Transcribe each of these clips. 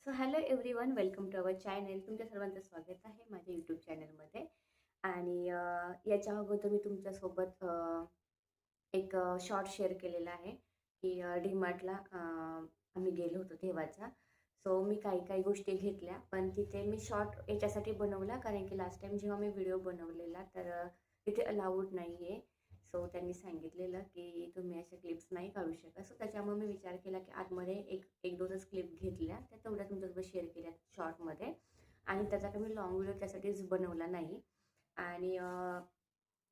So hello everyone, welcome to our channel. तुमच्या सर्वांचं स्वागत आहे माझ्या यूट्यूब चॅनलमध्ये. आणि याच्या अगोदर मी तुमच्यासोबत एक शॉर्ट शेअर केलेला आहे की डीमार्टला आम्ही गेलो होतो तेव्हाचा. सो मी काही काही गोष्टी घेतल्या, पण तिथे मी शॉर्ट याच्यासाठी बनवला कारण की लास्ट टाइम जेव्हा मी व्हिडिओ बनवलेला तर तिथे अलाउड नाही आहे. सो त्यांनी सांगितलेलं की तुम्ही अशा क्लिप्स नाही काढू शकत. सो त्याच्यामुळे मी विचार केला की आतमध्ये एक एक दोनच क्लिप घेतल्या, त्या तेवढ्या तुमच्यासोबत शेअर केल्या शॉर्टमध्ये. आणि त्याचा काही मी लॉंग व्हिडिओ त्यासाठीच बनवला नाही. आणि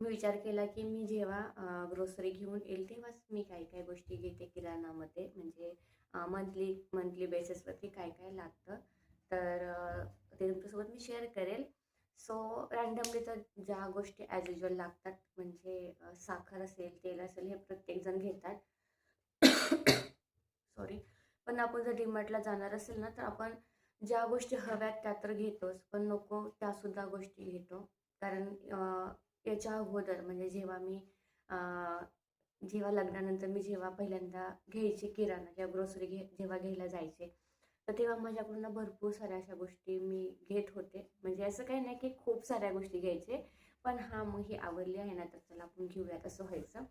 मी विचार केला की मी जेव्हा ग्रोसरी घेऊन येईल तेव्हाच मी काय काय गोष्टी घेते किराणामध्ये, म्हणजे मंथली मंथली बेसिसवरती काय काय लागतं. तर ते तुमच्यासोबत मी शेअर करेल. सो रँडमली तर ज्या गोष्टी ॲज युजल लागतात, म्हणजे साखर असेल, तेल असेल, हे प्रत्येकजण घेतात. सॉरी. पण आपण जर डीमार्टला जाणार असेल ना, तर आपण ज्या गोष्टी हव्यात त्या तर घेतोच, पण नको त्यासुद्धा गोष्टी घेतो. कारण याच्या अगोदर म्हणजे जेव्हा लग्नानंतर मी जेव्हा पहिल्यांदा घ्यायची किराणा किंवा ग्रोसरी जेव्हा घ्यायला जायचे, तर तेव्हा माझ्याकडून भरपूर साऱ्या अशा गोष्टी मी घेत होते. म्हणजे असं काही नाही की खूप साऱ्या गोष्टी घ्यायचे, पण हां, मग ही आवडली आहे ना, तर चला आपण घेऊयात असं व्हायचं.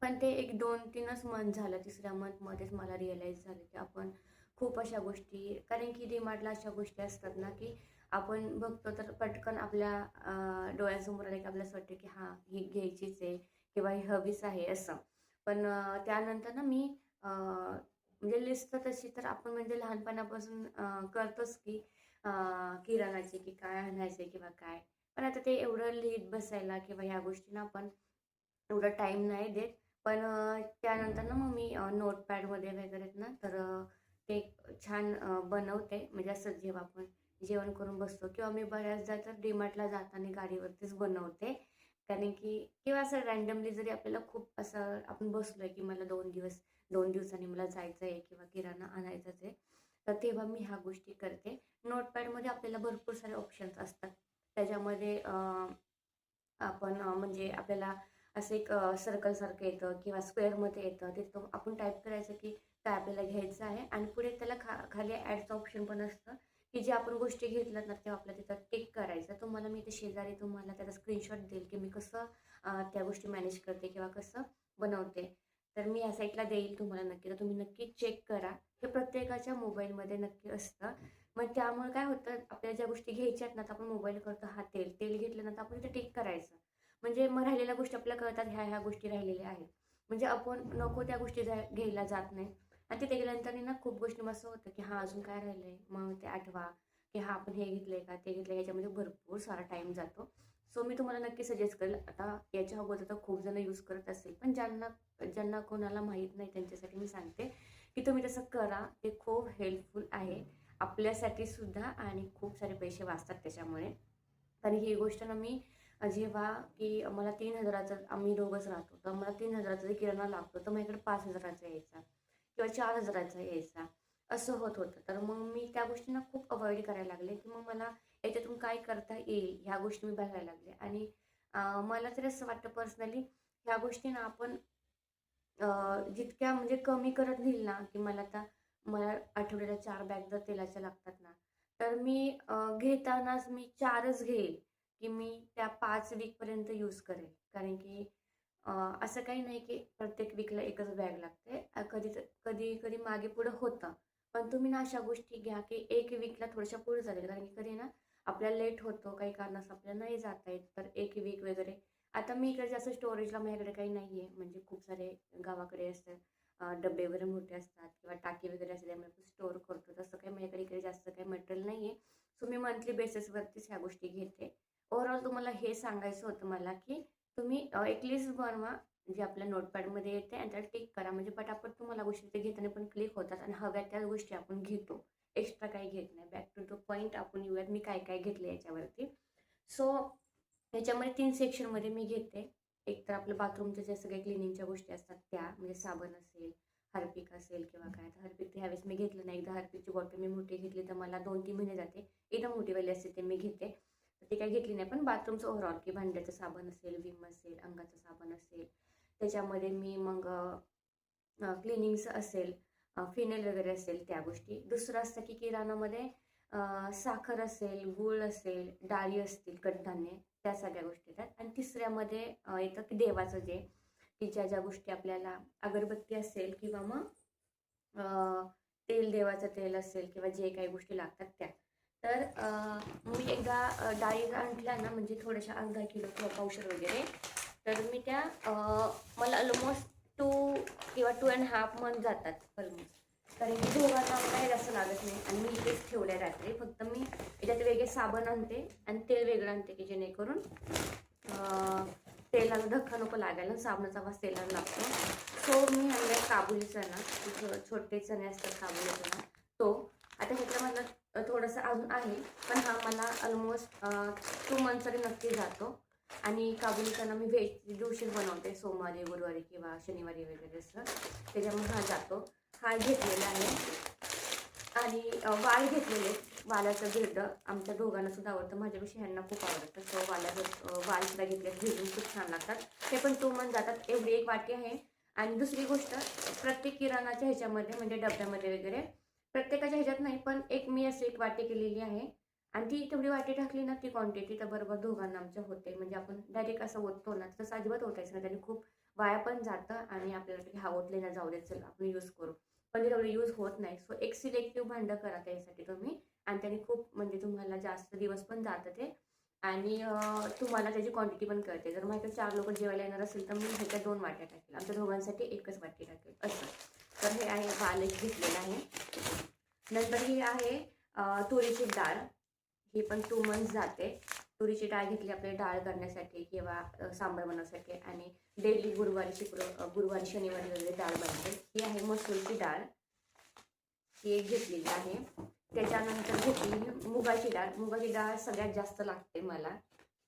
पण ते एक 2-3च मंथ झालं. तिसऱ्या मंथमध्येच मला रिअलाईज झालं की आपण खूप अशा गोष्टी, कारण की डीमार्टला अशा गोष्टी असतात ना, की आपण बघतो तर पटकन आपल्या डोळ्यासमोर आलं की आपल्याला असं वाटतं की हां, ही घ्यायचीच आहे किंवा ही हवीच आहे असं. पण त्यानंतर ना मी म्हणजे लिस्ट तर तशी तर आपण म्हणजे लहानपणापासून करतोच की किराणाची की काय आणायचं किंवा काय. पण आता ते एवढं लिहित बसायला किंवा ह्या गोष्टींना आपण एवढा टाईम नाही देत. पण त्यानंतर ना मग मी नोटपॅडमध्ये वगैरे ना, तर ते छान बनवते. म्हणजे असं जेव्हा आपण जेवण करून बसतो किंवा मी बऱ्याचदा तर डीमार्टला जाताना गाडीवरतीच बनवते. कारण की किंवा असं रँडमली जरी आपल्याला खूप असं आपण बसलोय की मला 2 दिवसांनी मला जायचं आहे किंवा किराणा आणायचाच आहे, तर तेव्हा मी ह्या गोष्टी करते. नोटपॅडमध्ये आपल्याला भरपूर सारे ऑप्शन्स असतात. त्याच्यामध्ये आपण म्हणजे आपल्याला असं एक सर्कलसारखं येतं किंवा स्क्वेअरमध्ये येतं. तिथं आपण टाईप करायचं की काय आपल्याला घ्यायचं आहे, आणि पुढे त्याला खाली ॲडचं ऑप्शन पण असतं की जे आपण गोष्टी घेतल्यात ना, तेव्हा आपल्याला तिथं टिक करायचं. तुम्हाला मी इथे शेजारी तुम्हाला त्याचा स्क्रीनशॉट देईल की मी कसं त्या गोष्टी मॅनेज करते किंवा कसं बनवते. तर मी या साईटला देईल तुम्हाला नक्की. तर तुम्ही नक्की चेक करा. हे प्रत्येकाच्या मोबाईलमध्ये नक्की असतं. मग त्यामुळे काय होतं, आपल्याला ज्या गोष्टी घ्यायच्या आहेत ना, तर आपण मोबाईल करतो हा तेल घेतलं ना, तर आपण इथे टिक करायचं. म्हणजे मग राहिलेल्या गोष्टी आपल्याला कळतात, ह्या गोष्टी राहिलेल्या आहेत. म्हणजे आपण नको त्या गोष्टी घ्यायला जात नाही. आणि तिथे गेल्यानंतर ना खूप गोष्टी असं होतं की हां, अजून काय राहिलंय, मग ते आठवा की हां, आपण हे घेतलंय का, ते घेतलंय, ह्याच्यामध्ये भरपूर सारा टाइम जातो. सो मी तुम्हाला नक्की सजेस्ट करेल. आता याच्या अगोदर तर खूप जण यूज करत असेल, पण ज्यांना ज्यांना कोणाला माहीत नाही त्यांच्यासाठी मी सांगते की तुम्ही तसं करा. ते खूप हेल्पफुल आहे आपल्यासाठी सुद्धा, आणि खूप सारे पैसे वाचतात त्याच्यामुळे. आणि ही गोष्ट ना मी जेव्हा की मला 3,000चं, आम्ही दोघंच राहतो, तर मला 3,000चा जर किराणा लागतो, तर माझ्याकडे 5,000चा यायचा किंवा 4,000चा यायचा, असं होत होतं. तर मग मी त्या गोष्टींना खूप अवॉइड करायला लागले, की मग मला याच्यातून काय करता येईल ह्या गोष्टी मी बघायला लागले. आणि मला तरी असं वाटतं पर्सनली, ह्या गोष्टी ना आपण जितक्या म्हणजे कमी करत नेईल ना, की मला आठवड्याला 4 बॅग जर तेलाच्या लागतात ना, तर मी घेतानाच मी 4च घेईल, की मी त्या 5 वीकपर्यंत यूज करेल. कारण की अ, असं काही नाही की प्रत्येक वीकला एकच बॅग लागते. कधी-कधी मागे-पुढं होतं. पण तुम्ही ना अशा गोष्टी घ्या, की 1 वीकला थोड्याशा पुढे चालेल. कारण की कधी ना आपल्याला लेट होतो, काही कारणास्तव आपल्याला नाही जाता येत, तर 1 वीक वगैरे. आता मी इकडे जास्त स्टोरेजला माझ्याकडे काही नाही आहे. म्हणजे खूप सारे गावाकडे असतात डब्बे वगैरे मोठे असतात किंवा टाकी वगैरे असते, त्यामुळे आपण स्टोअर करतो. तसं काही माझ्याकडे इकडे जास्त काही मटेरियल नाही आहे. सो मी मंथली बेसिसवरतीच ह्या गोष्टी घेते. ओव्हरऑल तुम्हाला हे सांगायचं होतं मला, की तुम्ही एक लिस्ट बनवा, जी आपल्या नोटपॅडमध्ये येते, आणि त्याला टिक करा. म्हणजे पटापट तुम्हाला गोष्टी ते घेताना पण क्लिक होतात आणि हव्या त्या गोष्टी आपण घेतो. एक्स्ट्रा काही घेत नाही. बॅक टू द पॉइंट आपण येऊयात, मी काय-काय घेतलं याच्यावरती. सो ह्याच्यामध्ये 3 सेक्शनमध्ये मी घेते. एक तर आपलं बाथरूमच्या ज्या सगळ्या क्लिनिंगच्या गोष्टी असतात त्या, म्हणजे साबण असेल, हार्पिक असेल किंवा काय. तर हार्पिक तर ह्यावेळेस मी घेतलं नाही. एकदा हार्पिकची बॉटल मी मोठी घेतली तर मला 2-3 महिने जाते. एकदम मोठीवाली असते ते मी घेते. तर ती काही घेतली नाही. पण बाथरूमचं ओव्हरऑल, की भांड्याचं साबण असेल, विम असेल, अंगाचं साबण असेल, त्याच्यामध्ये मी मग क्लिनिंगचं असेल, फिनेल वगैरे असेल त्या गोष्टी. दुसरं असतं की किराणामध्ये साखर असेल, गूळ असेल, डाळी असतील, कडधान्य, त्या सगळ्या गोष्टी येतात. आणि तिसऱ्यामध्ये येतं की देवाचं जे, की ज्या ज्या गोष्टी आपल्याला, अगरबत्ती असेल किंवा मग तेल, देवाचं तेल असेल किंवा जे काही गोष्टी लागतात त्या. तर मी एकदा डाळी आणल्या ना, म्हणजे थोड्याशा अर्धा किलो किंवा पावशेर वगैरे, तर मी त्या मला ऑलमोस्ट 2 किंवा 2.5 मंथ जातात ऑलमोस्ट. कारण की दोघांना काही जास्त लागत नाही आणि मी इथेच ठेवलंय रात्री. फक्त मी याच्यात वेगळे साबण आणते आणि तेल वेगळं आणते की जेणेकरून तेलाला धक्का नको लागायला, साबणाचा वास तेलाला लागतो. सो मी आणलाय काबुली चणा, छोटे चणे असतात काबुली चणा, तो. आता ह्याच्यामधलं थोडंसं अजून आहे, पण हा मला ऑलमोस्ट 2 मंथ तरी नक्की जातो. आणि काबुली चणा मी व्हेज दिवशीच बनवते, सोमवारी, गुरुवारी किंवा शनिवारी वगैरे असं, त्याच्यामुळे हा जातो. हा घेतलेला आहे. आणि वाल घेतलेले, वालाचं भिरडं आमच्या दोघांना सुद्धा आवडतं, माझ्यापेक्षा ह्यांना खूप आवडतं. सो वाल सुद्धा घेतले, भिजून खूप छान लागतात. ते पण 2 मंथ जातात. एवढी एक वाटी आहे. आणि दुसरी गोष्ट, प्रत्येक किराणाच्या ह्याच्यामध्ये म्हणजे डब्यामध्ये वगैरे, प्रत्येकाच्या ह्याच्यात नाही, पण एक मी अशी एक वाटी केलेली आहे. आणि ती तेवढी वाटी टाकली ना, ती क्वांटिटी तर बरोबर दोघांना आमच्या होते. म्हणजे आपण डायरेक्ट असं ओततो ना, तसं अजिबात ओतायचं नाही, त्याने खूप वाया पण जातं आणि आपल्याला हा ओतले ना, जाऊ दे चल आपण यूज करू, पण ते तेवढं यूज होत नाही. सो एक सिलेक्टिव्ह भांडं करा त्यासाठी तुम्ही, आणि त्याने खूप म्हणजे तुम्हाला जास्त दिवस पण जातं ते. आणि तुम्हाला त्याची क्वांटिटी पण कळते. जर माझ्याकडे 4 लोक जेवायला येणार असेल तर मी ह्याच्या 2 वाट्या टाकेल, आमच्या दोघांसाठी एकच वाटी टाकेल असं. तर हे आहे, वाल एक घेतलेलं आहे. नंतर ही आहे तुरीची डाळ, ही पण 2 मंथ्स जाते. तुरीची डाळ घेतली आपली डाळ करण्यासाठी किंवा सांबार बनवण्यासाठी. आणि डेली गुरुवारी शनिवारी वगैरे डाळ बनते. ही आहे मसूरची डाळ, ही एक घेतलेली आहे. त्याच्यानंतर घेतली मुगाची डाळ. मुगाची डाळ सगळ्यात जास्त लागते मला.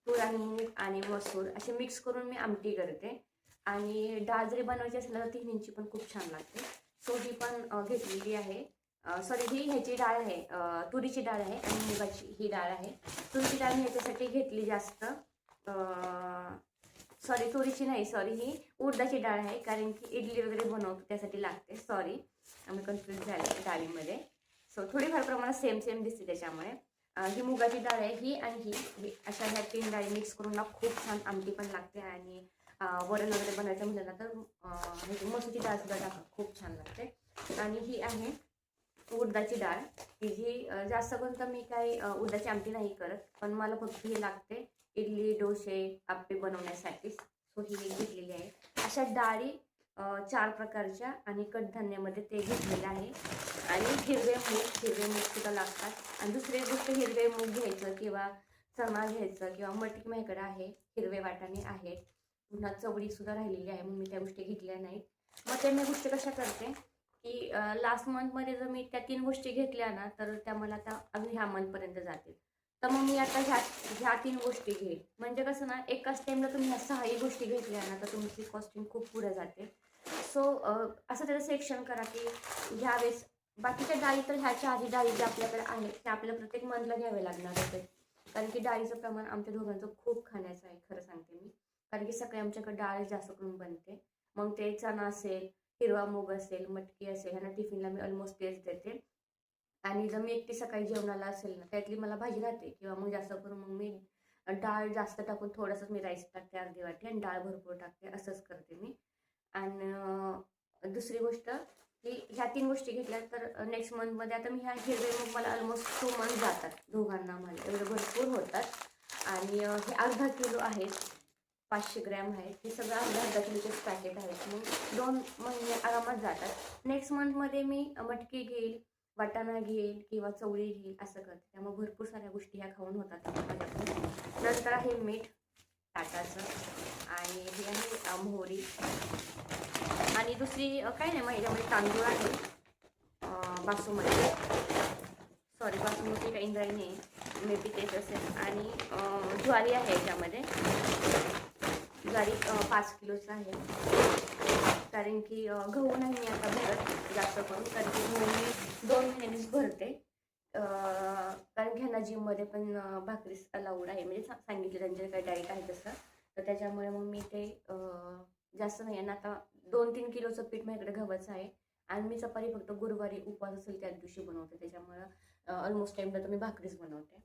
तूर आणि मूग आणि मसूर असे मिक्स करून मी आमटी करते. आणि डाळ जरी बनवायची असेल तर तिन्हींची पण खूप छान लागते. सो ही पण घेतलेली आहे. सॉरी, ही ह्याची डाळ आहे, तुरीची डाळ आहे आणि मुगाची ही डाळ आहे. तुरीची डाळ मी ह्याच्यासाठी घेतली जास्त, सॉरी तुरीची नाही, सॉरी ही उडदाची डाळ आहे, कारण की इडली वगैरे बनवतो त्यासाठी लागते. सॉरी, आम्ही कन्फ्युज झाले डाळीमध्ये. सो थोडीफार प्रमाणात सेम सेम दिसते त्याच्यामुळे. ही मुगाची डाळ आहे, ही आणि ही अशा ह्या 3 डाळी मिक्स करून ना खूप छान आमटी पण लागते. आणि वरण वगैरे बनायचं म्हटलं ना तर ह्याची मसूरची डाळ सुद्धा टाका, खूप छान लागते. आणि ही आहे उडदाची डाळ, ही जी जास्त करून तर मी काही उडदाची आमटी नाही करत, पण मला फक्त ही लागते इडली, डोसे, आप्पे बनवण्यासाठी. सो ही घेतलेली आहे. अशा डाळी 4 प्रकारच्या आणि कडधान्यामध्ये ते घेतलेलं आहे. आणि हिरवे मूग सुद्धा लागतात. आणि दुसरी गोष्ट, हिरवे मूग घ्यायचं किंवा चणा घ्यायचं किंवा मटकी माझ्याकडे आहे, हिरवे वाटाणे आहेत, पुन्हा चवळी सुद्धा राहिलेली आहे, मग मी त्या गोष्टी घेतल्या नाहीत. मग त्या मी गोष्टी कशा करते की लास्ट मंथमध्ये जर मी त्या 3 गोष्टी घेतल्या ना, तर त्या मला आता अजून ह्या मंथपर्यंत जातील. तर मग मी आता ह्या 3 गोष्टी घेईल. म्हणजे कसं ना, एकाच टाईमला तुम्ही ह्या 6ही गोष्टी घेतल्या ना, तर तुमची कॉस्टिंग खूप पुढे जाते. सो असं त्याचं सेक्शन करा की ह्यावेळेस बाकीच्या डाळी तर ह्या 4ही डाळी ज्या आपल्याकडे आहेत त्या आपल्याला प्रत्येक मंथला घ्यावे लागणार होते. कारण की डाळीचं प्रमाण आमच्या दोघांचं खूप खाण्याचं आहे, खरं सांगते मी. कारण की सकाळी आमच्याकडे डाळ जास्त करून बनते. मग ते चणा असेल, हिरवा मूग असेल, मटकी असेल, ह्यांना टिफिनला मी ऑलमोस्ट तेच देते. आणि जर मी एकटी सकाळी जेवणाला असेल ना, त्यातली मला भाजी राहते किंवा मग जास्त करून मग मी डाळ जास्त टाकून थोडंसंच मी राईस टाकते अर्धी वाटी, आणि डाळ भरपूर टाकते, असंच करते मी. आणि दुसरी गोष्ट की ह्या 3 गोष्टी घेतल्या तर नेक्स्ट मंथमध्ये आता मी ह्या हिरवे मूग मला ऑलमोस्ट 2 मंथ जातात दोघांना, मला एवढे भरपूर होतात. आणि हे अर्धा किलो आहेत, 500 ग्रॅम आहेत, हे सगळं अर्धा किलोचेच पॅकेट आहेत. मग 2 महिने आरामात जातात. नेक्स्ट मंथमध्ये मी मटकी घेईल, वाटाणा घेईल किंवा चवळी घेईल, असं करते. त्यामुळे भरपूर साऱ्या गोष्टी ह्या खाऊन होतात माझ्याकडून. नंतर आहे मीठ ताटाचं, आणि हे आहे मोहरी. आणि दुसरी काही नाही, मग ह्याच्यामध्ये तांदूळ आहे बासुमती, सॉरी बासुमती काही इंद्रायणी आहे, मे बी तेच असेल. आणि ज्वारी आहे याच्यामध्ये, ज्वारी 5 किलोचं आहे. कारण की गहू नाही मी आता भरत जास्त करून, कारण की गहू मी 2 महिन्यांनीच भरते. कारण की ह्यांना जिममध्ये पण भाकरी अलाउड आहे, म्हणजे सांगितलं त्यांचे काही डाईट आहे तसं. तर त्याच्यामुळे मग मी ते जास्त नाही. आणि आता 2-3 किलोचं पीठ माझ्याकडे गव्हाचं आहे, आणि मी चपाती फक्त गुरुवारी उपवास असेल त्याच दिवशी बनवते, त्याच्यामुळं ऑलमोस्ट टाईमला तर मी भाकरीच बनवते.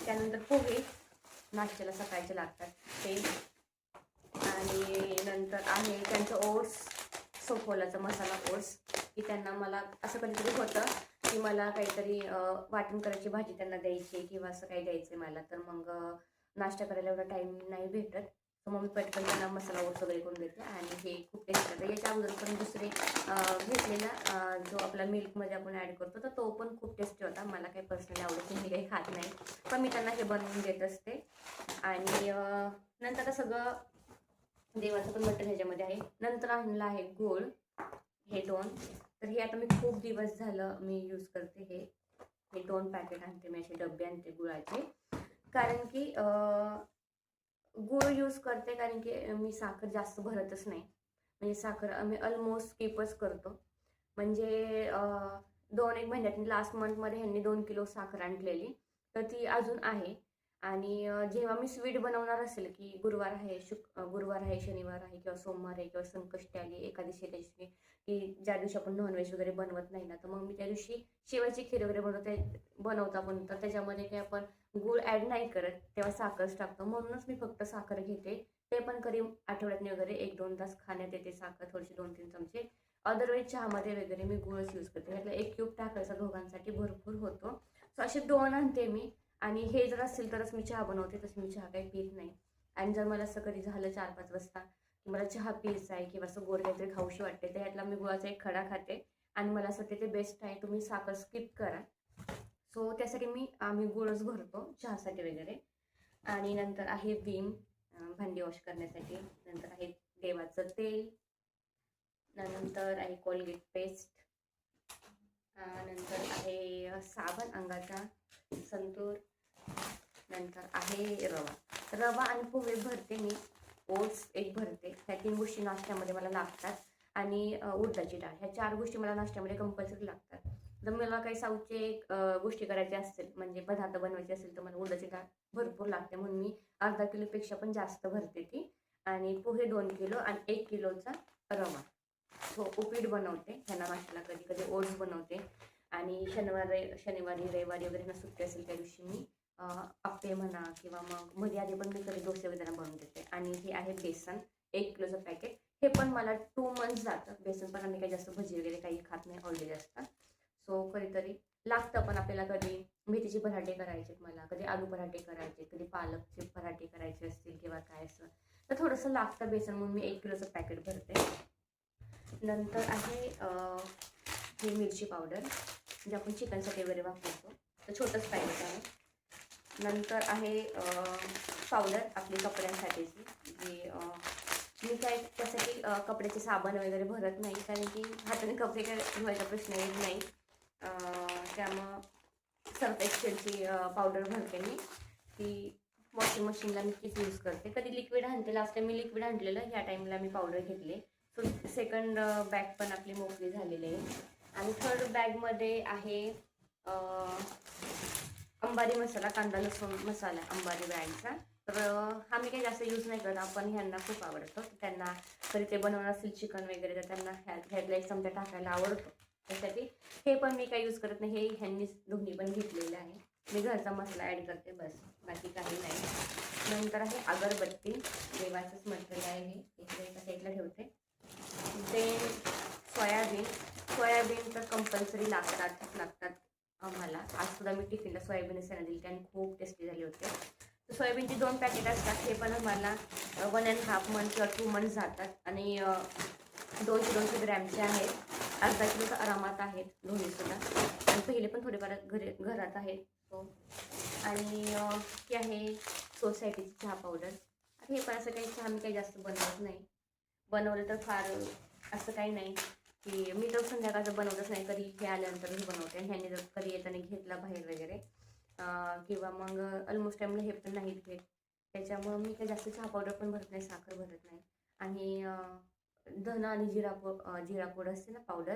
त्यानंतर पोहे नाश्त्याला सकाळचे लागतात ते, आणि नंतर आहे त्यांचं ओट्स, सोफोलाचा मसाला ओट्स, की त्यांना मला असं कधीतरी होतं की मला काहीतरी वाटण करायची भाजी त्यांना द्यायची किंवा असं काही द्यायचं मला, तर मग नाश्ता करायला एवढा टाईम नाही भेटत, तर मग मी पटकन त्यांना मसाला ओट्स वगैरे करून देते. आणि हे खूप टेस्ट करतं. याच्या अगोदर पण दुसरे घेतलेला जो आपला मिल्कमध्ये आपण ॲड करतो, तर तो पण खूप टेस्टी होता. मला काही पर्सनली आवडत नाही, मी काही खात नाही, पण मी त्यांना हे बनवून देत असते. आणि नंतर आता सगळं देवाचं पण मटण ह्याच्यामध्ये आहे. नंतर आणलं आहे गूळ, हे 2, तर हे आता मी खूप दिवस झालं मी यूज करते. हे 2 पॅकेट आणते मी, असे डबे आणते गुळाचे, कारण की गूळ यूज करते कारण की मी साखर जास्त भरतच नाही, म्हणजे साखर आम्ही ऑलमोस्ट स्किपच करतो. म्हणजे 2-1 महिन्यात लास्ट मंथमध्ये ह्यांनी 2 किलो साखर आणलेली, तर ती अजून आहे. आणि जेव्हा मी स्वीट बनवणार असेल, की गुरुवार आहे, गुरुवार आहे, शनिवार आहे किंवा सोमवार आहे किंवा संकष्टी आली, एकादशी त्या दिवशी, की ज्या दिवशी आपण नॉनव्हेज वगैरे बनवत नाही ना, तर मग मी त्या दिवशी शेवाची खीर वगैरे बनवता पण, तर त्याच्यामध्ये काही आपण गूळ ॲड नाही करत, तेव्हा साखरच टाकतो. म्हणूनच मी फक्त साखर घेते, ते पण कधी आठवड्यातून वगैरे 1-2 तास खाण्यात येते साखर, थोडीशी 2-3 चमचे. अदरवाईज चहामध्ये वगैरे मी गूळच यूज करते. त्यातला 1 क्यूब टाकायचा, दोघांसाठी भरपूर होतो. सो असे 2 आणते मी, आणि हे जर असेल तरच मी चहा बनवते, तसं मी चहा काही पीत नाही. आणि जर मला असं कधी झालं 4-5 वाजता की मला चहा प्यायचा आहे किंवा असं गोड काहीतरी खाऊशी वाटते, तर यातला मी गुळाचा एक खडा खाते, आणि मला असं वाटते ते बेस्ट आहे, तुम्ही साखर स्किप करा. सो त्यासाठी आम्ही गुळच भरतो चहासाठी वगैरे. आणि नंतर आहे विम, भांडी वॉश करण्यासाठी. नंतर आहे देवाचं तेल. नंतर आहे कोलगेट पेस्ट. नंतर आहे साबण अंगाचा, संतूर. नंतर आहे रवा आणि पोहे भरते मी, ओट्स एक भरते. ह्या 3 गोष्टी नाश्त्यामध्ये मला लागतात. आणि उडदाची डाळ, ह्या 4 गोष्टी मला नाश्त्यामध्ये कंपल्सरी लागतात. जर मला काही साऊथचे गोष्टी करायच्या असतील, म्हणजे पदार्थ बनवायचे असेल, तर मला उडदाची डाळ भरपूर लागते, म्हणून मी अर्धा किलोपेक्षा पण जास्त भरते ती. आणि पोहे 2 किलो आणि 1 किलोचा रवा. हो, उपीट बनवते ह्यांना नाश्त्याला, कधी कधी ओट्स बनवते. आणि शनिवारी रविवारी वगैरे ना सुट्टी असेल त्या दिवशी मी आप्पे म्हणा, किंवा मग मध्ये आधी पण मी कधी डोसे वगैरे बनवून देते. आणि हे आहे बेसन, 1 किलोचं पॅकेट. हे पण मला 2 मंथ्स जातं. बेसन पण आम्ही काही जास्त भजी वगैरे काही खात नाही ऑइली असतात, सो कधीतरी लागतं. पण आपल्याला कधी मेथीचे पराठे करायचे, मला कधी आलू पराठे करायचे, कधी पालकचे पराठे करायचे असतील किंवा काय असं, तर थोडंसं लागतं बेसन, म्हणून मी 1 किलोचं पॅकेट भरते. नंतर आहे ही मिरची पावडर, म्हणजे आपण चिकनसाठी वगैरे वापरतो, तर छोटंच पॅकेट आहे. नंतर आहे पावडर आपली कपड्यांसाठीची, जी मी काय त्यासाठी कपड्याचे साबण वगैरे भरत नाही, कारण की हाताने कपडे काय धुवायचा प्रश्न येत नाही. त्यामुळं सर्फ एक्सेलची पावडर भरते मी, ती वॉशिंग मशीनला मी तीच यूज करते. कधी लिक्विड आणते, लास्ट टाइम मी लिक्विड आणलेलं, ह्या टाईमला मी पावडर घेतले. सो सेकंड बॅग पण आपली मोकळी झालेली आहे. आणि थर्ड बॅगमध्ये आहे अंबारी मसाला, कांदा लसूण मसाला अंबारी ब्रँडचा. तर हा मी काही जास्त यूज नाही करत, आपण ह्यांना खूप आवडतो, त्यांना कधी ते बनवणार असेल चिकन वगैरे, तर त्यांना ह्यातला 1 चमचा टाकायला आवडतो, त्यासाठी हे पण मी काही यूज करत नाही. हे ह्यांनीच दोन्ही पण घेतलेलं आहे. मी घरचा मसाला ॲड करते बस, बाकी काही नाही. नंतर आहे अगरबत्ती, देवाचंच मटेरियल आहे हे, इकडे एका साईडला ठेवते. देन सोयाबीन तर कंपल्सरी लागतात आम्हाला. आज सुद्धा मी टिफिनला सोयाबीनच त्यांना दिली, आणि खूप टेस्टी झाले होते. तर सोयाबीनचे 2 पॅकेट असतात, हे पण मला 1.5 मंथ किंवा 2 मंथ जातात. आणि 200 ग्रॅमचे आहेत, अर्धा किलोचा आरामात आहेत दोन्हीसुद्धा. आणि पहिले पण थोडेफार घरात आहेत. सो आणि ही आहे सोसायटीची चहा पावडर. हे पण असं काही चहा मी काही जास्त बनवत नाही, बनवलं तर फार असं काही नाही, की मी तर संध्याकाळचं बनवतच नाही, कधी हे आल्यानंतरही बनवते. आणि ह्याने जर कधी येताना घेतला बाहेर वगैरे, किंवा मग ऑलमोस्ट टाईमला हे पण नाहीत घेत, त्याच्यामुळं मी काही जास्त चहा पावडर पण भरत नाही, साखर भरत नाही. आणि धना आणि जिरा पूड असते ना पावडर,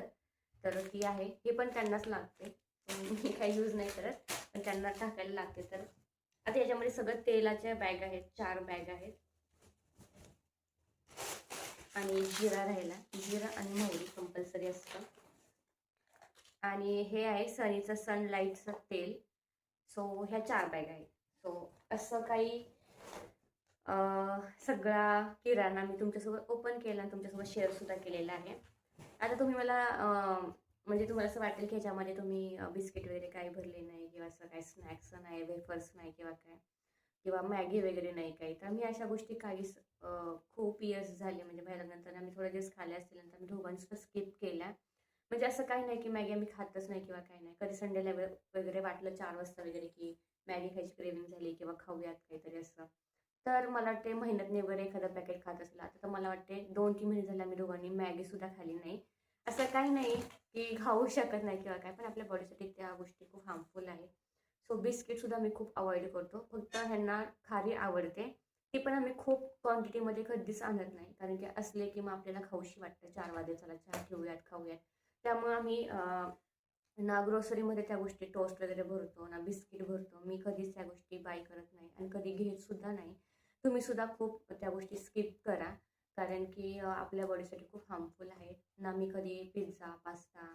तर ती आहे, हे पण त्यांनाच लागते, मी काही यूज नाही करत, पण त्यांना टाकायला लागते. तर आता याच्यामध्ये सगळं तेलाच्या बॅग आहेत, 4 बॅग आहेत. आणि जिरा राहिला, जिरा आणि मोहरी कंपल्सरी असतं. आणि हे आहे सनीचं सनलाईटचं तेल. सो ह्या 4 बॅग आहेत. सो असं काही सगळा किराणा मी तुमच्यासोबत ओपन केला आणि तुमच्यासोबत शेअरसुद्धा केलेला आहे. आता तुम्ही मला म्हणजे तुम्हाला असं वाटेल की ह्याच्यामध्ये तुम्ही बिस्किट वगैरे काही भरले नाही किंवा असं काही स्नॅक्स नाही, वेफर्स नाही किंवा काय किंवा मॅगी वगैरे नाही काही. तर मी अशा गोष्टी काहीच खूप इयर्स झाले म्हणजे माझ्या लग्नानंतर आम्ही थोडे दिवस खाल्ल्या असतील, नंतर मी दोघांनी स्किप केल्या. म्हणजे असं काही नाही की मॅगी आम्ही खातच नाही किंवा काही नाही. कधी संडेला वगैरे वाटलं 4 वाजता वगैरे की मॅगी खायची क्रेव्हिंग झाली किंवा खाऊयात काहीतरी असं. तर मला वाटते महिन्यातनं वगैरे एखादं पॅकेट खात असेल. आता तर मला वाटते 2-3 महिने झाले आम्ही दोघांनी मॅगीसुद्धा खाल्ली नाही. असं काही नाही की खाऊ शकत नाही किंवा काय, पण आपल्या बॉडीसाठी त्या गोष्टी खूप हार्मफुल आहेत. सो बिस्किटसुद्धा मी खूप अवॉइड करतो. फक्त ह्यांना खारी आवडते. ती पण आम्ही खूप क्वांटिटीमध्ये कधीच आणत नाही. कारण की असले की मग आपल्याला खाऊशी वाटतं. 4 वाजले चला चहा ठेवूयात, खाऊयात. त्यामुळे आम्ही ना ग्रोसरीमध्ये त्या गोष्टी टोस्ट वगैरे भरतो, ना बिस्किट भरतो. मी कधीच त्या गोष्टी बाय करत नाही आणि कधी घेतसुद्धा नाही. तुम्हीसुद्धा खूप त्या गोष्टी स्किप करा. कारण की आपल्या बॉडीसाठी खूप हार्मफुल आहेत. ना मी कधी पिझ्झा, पास्ता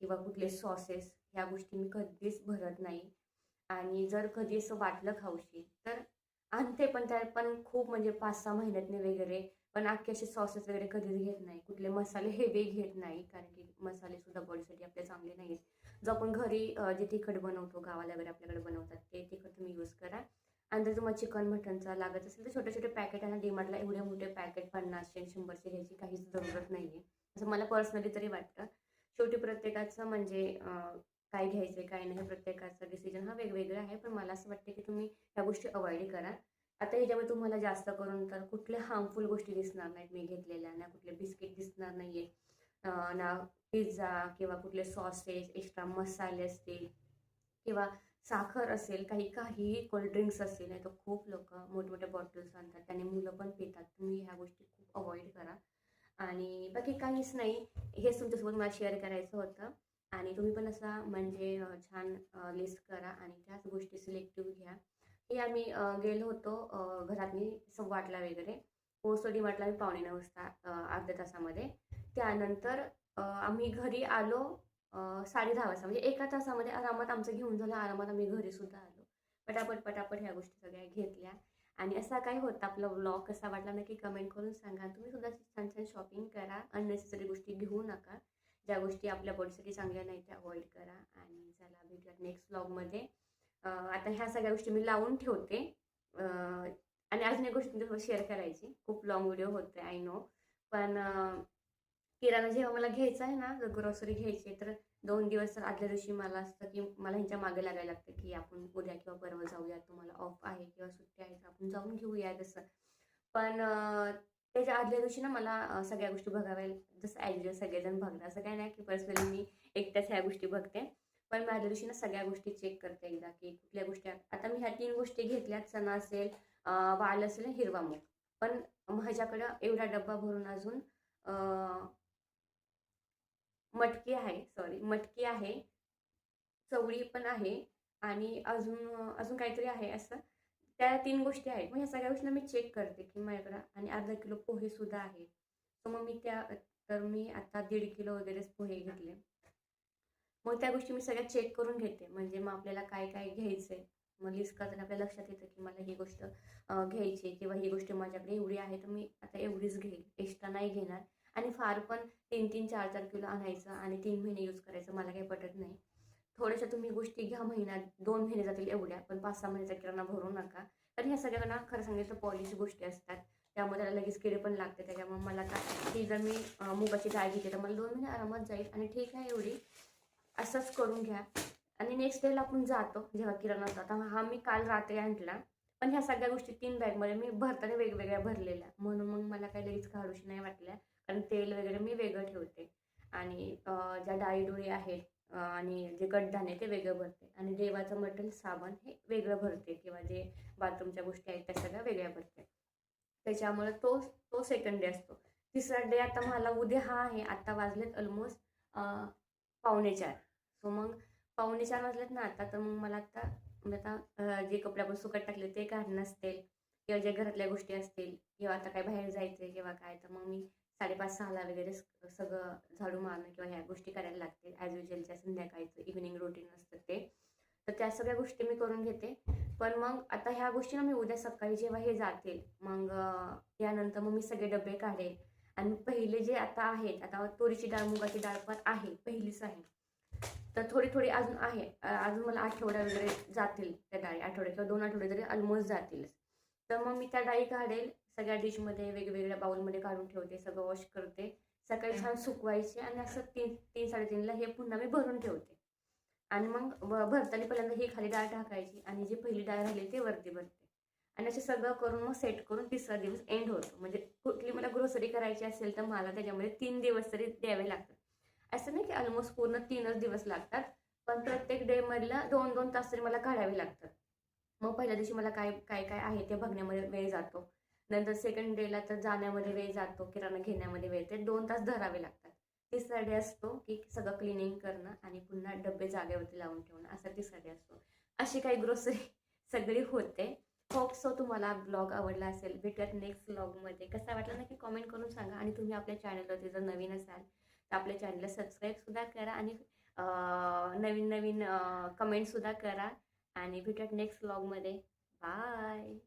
किंवा कुठले सॉसेस ह्या गोष्टी मी कधीच भरत नाही. आणि जर कधी असं वाटलं खाऊशी तर आणते, पण त्या पण खूप म्हणजे 5-6 महिन्यातनं वगैरे. पण अख्खे असे सॉसेस वगैरे कधीच घेत नाही. कुठले मसाले हेवी घेत नाही. कारण की मसालेसुद्धा बॉडीसाठी आपल्या चांगले नाहीत. जो आपण घरी जे तिखट बनवतो, गावाला वगैरे आपल्याकडे बनवतात ते तिखट तुम्ही यूज करा. आणि जर तुम्हाला चिकन मटनचा लागत असेल तर छोटे छोटे पॅकेट आहे ना, डीमार्टला एवढे मोठे पॅकेट 50चे 100चे घ्यायची काहीच जरूरत नाही आहे, असं मला पर्सनली तरी वाटतं. शेवटी प्रत्येकाचं म्हणजे काय घ्यायचं आहे काय नाही हे प्रत्येकाचा डिसिजन हा वेगवेगळा आहे. पण मला असं वाटतं की तुम्ही ह्या गोष्टी अवॉइड करा. आता ह्याच्यामध्ये तुम्हाला जास्त करून तर कुठल्या हार्मफुल गोष्टी दिसणार नाहीत मी घेतलेल्या, ना कुठले बिस्किट दिसणार नाही आहे, ना पिझ्झा किंवा कुठले सॉसेस, एक्स्ट्रा मसाले असतील किंवा साखर असेल, काहीही कोल्ड्रिंक्स असेल. नाही तर खूप लोकं मोठमोठ्या बॉटल्स आणतात, त्याने मुलं पण पितात. तुम्ही ह्या गोष्टी खूप अवॉइड करा. आणि बाकी काहीच नाही. हेच तुमच्यासोबत मला शेअर करायचं होतं. आणि तुम्ही पण असा म्हणजे छान लिस्ट करा आणि त्याच गोष्टी सिलेक्टिव्ह घ्या. हे आम्ही गेलो होतो घरातनी 8:15 वगैरे. पोहोचलो डीमार्टला आम्ही 8:45 वाजता अर्ध्या तासामध्ये. त्यानंतर आम्ही घरी आलो 10:30 वाजता. म्हणजे एका तासामध्ये आरामात आमचं घेऊन झालं. आरामात आम्ही घरीसुद्धा आलो. पटापट, पटापट ह्या गोष्टी सगळ्या घेतल्या. आणि असा काय होता आपला व्लॉग कसा वाटला नक्की कमेंट करून सांगा. तुम्ही सुद्धा छान छान शॉपिंग करा. अननेसेसरी गोष्टी घेऊ नका. ज्या गोष्टी आपल्या बॉडीसाठी चांगल्या नाही त्या अवॉइड करा. आणि चला भेटूयात नेक्स्ट व्लॉगमध्ये. आता ह्या सगळ्या गोष्टी मी लावून ठेवते. आणि अजून एक गोष्ट तुमच्यासोबत शेअर करायची. खूप लाँग व्हिडिओ होते आय नो. पण किराणा जेव्हा मला घ्यायचा आहे ना, जर ग्रोसरी घ्यायची आहे तर 2 दिवस तर आदल्या दिवशी मला असतं की मला ह्यांच्या मागे लागायला लागतं की आपण उद्या किंवा परवा जाऊया, तुम्हाला ऑफ आहे किंवा सुट्टी आहे तर आपण जाऊन घेऊया तसं. पण त्याच्या आदल्या दिवशी ना मला सगळ्या गोष्टी बघाव्या, जसं ॲज सगळेजण बघतात असं काही नाही की पर्सनली मी एकट्याच ह्या गोष्टी बघते. पण मी आदल्या दिवशी ना सगळ्या गोष्टी चेक करते एकदा की कुठल्या गोष्टी आता मी ह्या 3 गोष्टी घेतल्यात. चणा असेल, वाल असेल आणि हिरवा मूग. पण माझ्याकडं एवढा डब्बा भरून अजून मटकी आहे, सॉरी मटकी आहे, चवळी पण आहे आणि अजून काहीतरी आहे असं. त्या 3 गोष्टी आहेत. मग ह्या सगळ्या गोष्टींना मी चेक करते की माझ्याकडं आणि अर्धा किलो पोहेसुद्धा आहे. तर मग मी आता 1.5 किलो वगैरेच पोहे घेतले. मग त्या गोष्टी मी सगळ्या चेक करून घेते. म्हणजे मग आपल्याला काय-काय घ्यायचंय. मग लिस्ट करताना आपल्या लक्षात येतं, की मला ही गोष्ट घ्यायची आहे किंवा ही गोष्ट माझ्याकडे एवढी आहे, तर मी आता एवढीच घेईल. एक्स्ट्रा नाही घेणार. आणि फार पण 3-3, 4-4 किलो आणायचं आणि 3 महिने यूज करायचं मला काही पटत नाही. थोड्याशा तुम्ही गोष्टी घ्या महिन्यात, 2 महिने जातील एवढ्या, पण 5-6 महिन्याचा किराणा भरू नका. कारण ह्या सगळ्यांना खरं सांगितलं तर पॉलिश गोष्टी असतात. त्यामुळे त्याला लगेच किडे पण लागते. त्याच्यामुळे मला आता ही जर मी मुगाची डाळ घेते, तर मला 2 महिने आरामात जाईल आणि ठीक आहे एवढी. असंच करून घ्या. आणि नेक्स्ट डेला आपण जातो जेव्हा किराणा जातो. आता हा मी काल रात्री आणला. पण ह्या सगळ्या गोष्टी 3 बॅगमध्ये मी भरताना वेगवेगळ्या भरलेल्या. म्हणून मग मला काही लगेच काढूशी नाही वाटल्या. कारण तेल वगैरे मी वेगळं ठेवते. आणि ज्या डाळी-डुळी आहेत आणि जे कडधान्य ते वेगळं भरते. आणि देवाचं मटेरियल साबण हे वेगळं भरते किंवा जे बाथरूमच्या गोष्टी आहेत त्या सगळ्या वेगळ्या भरते. त्याच्यामुळे तो तो सेकंड डे असतो. तिसरा डे आता मला उद्या हा आहे. आता वाजलेत ऑलमोस्ट 3:45. सो मग 3:45 वाजलेत ना आता, तर मग मला आता म्हणजे आता जे कपडे आपण सुकत टाकले ते काढणं असतील किंवा ज्या घरातल्या गोष्टी असतील किंवा आता काय बाहेर जायचं आहे किंवा काय, तर मग मी 5:30-6ला वगैरे सगळं झाडू मारणं किंवा ह्या गोष्टी करायला लागते. ॲज युजलच्या संध्याकाळचं इव्हनिंग रुटीन असतं ते. तर त्या सगळ्या गोष्टी मी करून घेते. पण मग आता ह्या गोष्टी ना मी उद्या सकाळी जेव्हा हे जातील, मग यानंतर मग मी सगळे डबे काढेल आणि पहिले जे आता आहेत, आता तुरीची डाळ, मुगाची डाळ पण आहे, पहिलीच आहे. तर थोडी अजून आहे. अजून मला आठवडा वगैरे जातील त्या डाळी, आठवडे किंवा 2 आठवडे तरी ऑलमोस्ट जातीलच. तर मग मी त्या डाळी काढेल, सगळ्या डिशमध्ये वेगवेगळ्या बाउलमध्ये काढून ठेवते, सगळं वॉश करते. सकाळी छान सुकवायचे आणि असं 3-3:30ला हे पुन्हा मी भरून ठेवते. आणि मग भरताना पहिल्यांदा ही खाली डाळ टाकायची आणि जी पहिली डाळ राहिली ते वरती भरते. आणि असं सगळं करून मग सेट करून तिसरा दिवस एंड होतो. म्हणजे कुठली मला ग्रोसरी करायची असेल तर मला त्याच्यामध्ये 3 दिवस तरी द्यावे लागतात. असं नाही की ऑलमोस्ट पूर्ण 3च दिवस लागतात. पण प्रत्येक डेमधला 2-2 तास तरी मला काढावे लागतात. मग पहिल्या दिवशी मला काय काय काय आहे ते बघण्यामध्ये वेळ जातो. नंतर सेकंड डेला तर जाण्यामध्ये वेळ जातो, किराणा घेण्यामध्ये वेळ, ते 2 तास धरावे लागतात. तिसरा डे असतो की सगळं क्लिनिंग करणं आणि पुन्हा डब्बे जागेवरती लावून ठेवणं, असा तिसरा डे असतो. अशी काही ग्रोसरी सगळी होते. होप सो तुम्हाला ब्लॉग आवडला असेल. भेटूयात नेक्स्ट ब्लॉगमध्ये. कसा वाटला नक्की कॉमेंट करून सांगा. आणि तुम्ही आपल्या चॅनलवरती जर नवीन असाल तर आपल्या चॅनलला सबस्क्राईबसुद्धा करा आणि नवीन नवीन कमेंटसुद्धा करा. आणि भेटूयात नेक्स्ट व्लॉगमध्ये. बाय.